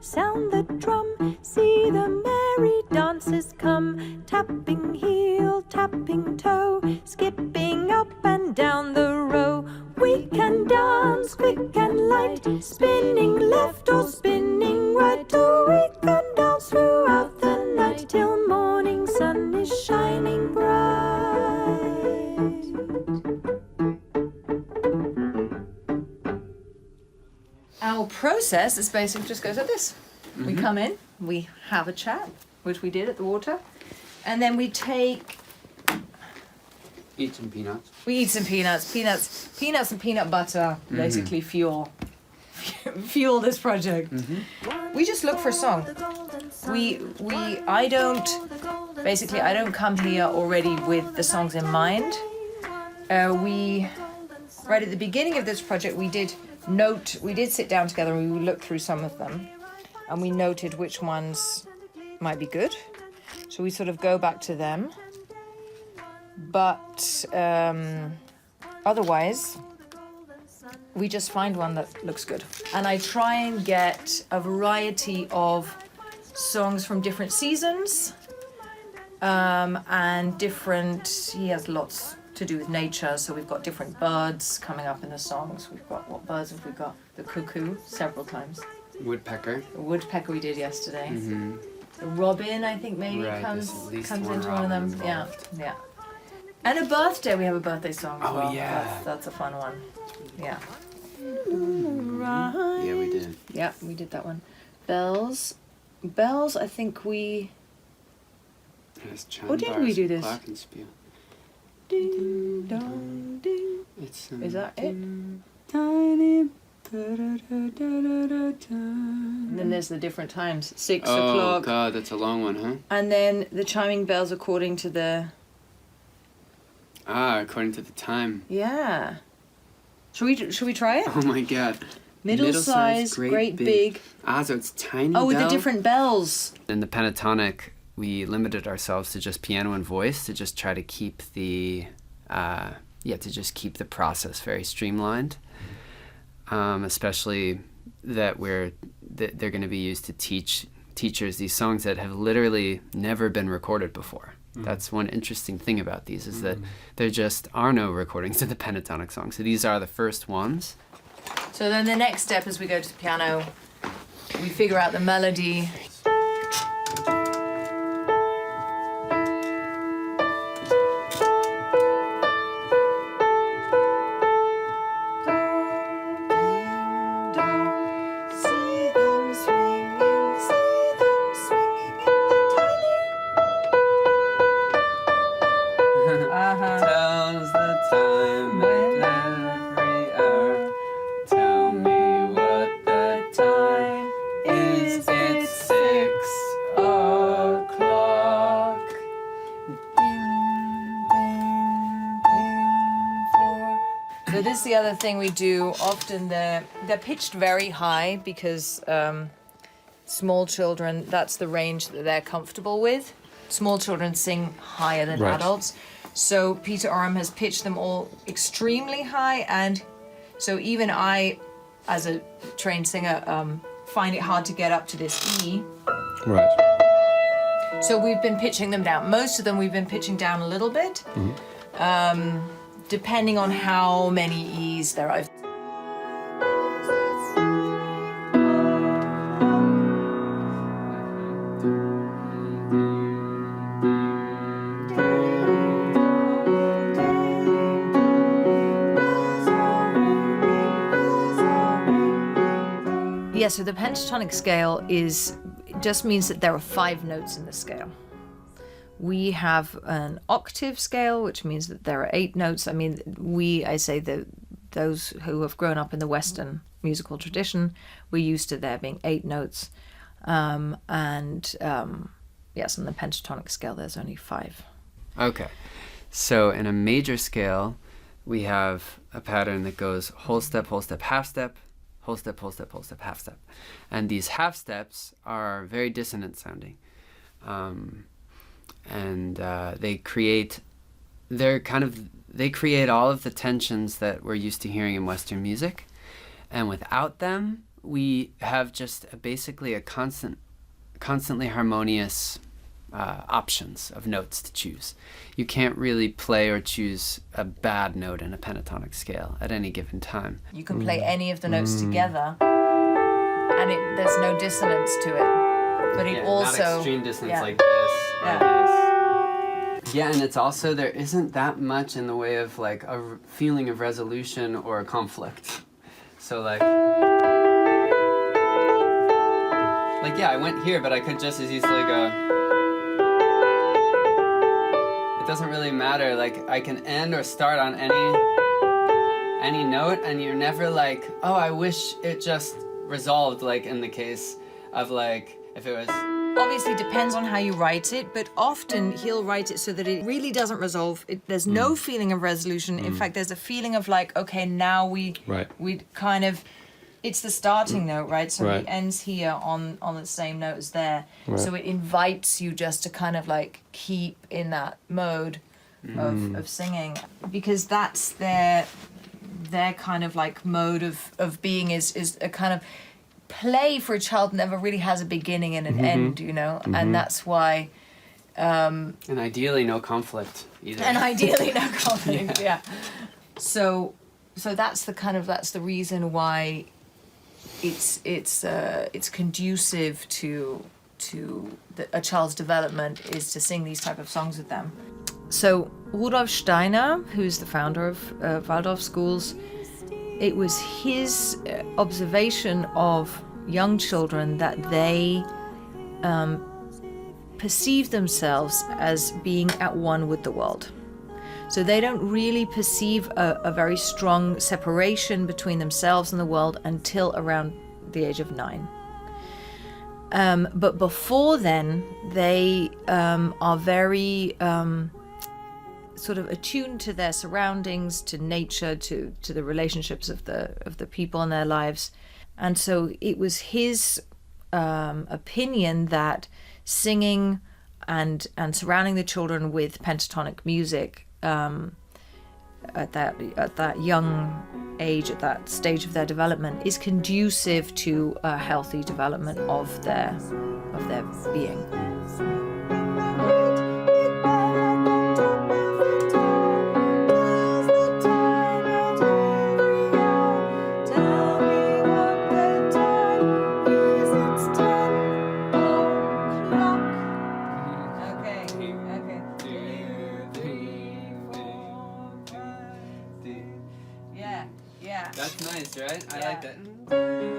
sound the drum, see the merry dancers come, tapping heel, tapping toe, skipping up and down the row. We can dance quick and light, spinning left or spinning right, or we can dance throughout the night till morning sun is shining bright. Our process is basically just goes like this. We come in, we have a chat, which we did at the water, and then we take... Eat some peanuts. We eat some peanuts. Peanuts and peanut butter basically fuel this project. We just look for a song. I don't come here already with the songs in mind. Right at the beginning of this project, we did sit down together and we looked through some of them, and we noted which ones might be good. So we sort of go back to them. But otherwise, we just find one that looks good. And I try and get a variety of songs from different seasons and different, he has lots to do with nature. So we've got different birds coming up in the songs. What birds have we got? The cuckoo, several times. Woodpecker. The woodpecker we did yesterday. The robin, I think maybe comes into one of them. Involved. Yeah. And a birthday, we have a birthday song as well. Yeah. That's a fun one. Yeah. Yeah, we did. Yeah, we did that one. Bells, I think we... What did we do this? Glockenspiel. Ding, dong, ding. It's, Is that it? Tiny... And then there's the different times. 6 Oh, o'clock. God, that's a long one, huh? And then the chiming bells according to the... according to the time. Yeah. Should we try it? Oh my God. Middle size, great big. So it's tiny With the bell? different bells. In the Pentatonic, we limited ourselves to just piano and voice to just try to keep the, keep the process very streamlined. Especially that they're going to be used to teach teachers these songs that have literally never been recorded before. That's one interesting thing about these is that there just are no recordings of the pentatonic songs. So these are the first ones. So then the next step is we go to the piano, we figure out the melody. Tells the time at every hour. Tell me what the time is. It's 6 o'clock. Ding, ding, ding, 4. So this is the other thing we do. Often they're pitched very high because small children, that's the range that they're comfortable with. Small children sing higher than adults. So Peter Oram has pitched them all extremely high, and so even I, as a trained singer, find it hard to get up to this E. Right. So we've been pitching them down. Most of them we've been pitching down a little bit, depending on how many E's there are. Yeah, so the pentatonic scale just means that there are 5 notes in the scale. We have an octave scale, which means that there are 8 notes. I mean, those who have grown up in the Western musical tradition, we're used to there being 8 notes. Yes, on the pentatonic scale, there's only 5. Okay. So in a major scale, we have a pattern that goes whole step, half step, whole step, whole step, whole step, half step. And these half steps are very dissonant sounding. They create all of the tensions that we're used to hearing in Western music. And without them, we have just basically a constantly harmonious options of notes to choose. You can't really play or choose a bad note in a pentatonic scale at any given time. You can play any of the notes together, and there's no dissonance to it. But it also not extreme dissonance like this or this. Yeah, and it's also there isn't that much in the way of like a feeling of resolution or conflict. So like yeah, I went here, but I could just as easily go. It doesn't really matter. Like I can end or start on any note, and you're never like, oh, I wish it just resolved. Like in the case of like if it was. Obviously depends on how you write it, but often he'll write it so that it really doesn't resolve. There's no feeling of resolution. In fact, there's a feeling of like, okay, now we kind of. It's the starting note, right? So he ends here on the same note as there. Right. So it invites you just to kind of like keep in that mode of singing, because that's their kind of like mode of being is a kind of play for a child never really has a beginning and an end, you know, and that's why. And ideally no conflict either. And ideally no conflict, yeah. So that's the reason why. It's conducive to a child's development is to sing these type of songs with them. So Rudolf Steiner, who's the founder of Waldorf schools, it was his observation of young children that they perceive themselves as being at one with the world. So they don't really perceive a very strong separation between themselves and the world until around the age of 9. But before then, they are very sort of attuned to their surroundings, to nature, to the relationships of the people in their lives. And so it was his opinion that singing and surrounding the children with pentatonic music at that young age, at that stage of their development, is conducive to a healthy development of their being. That's nice, right? I like that.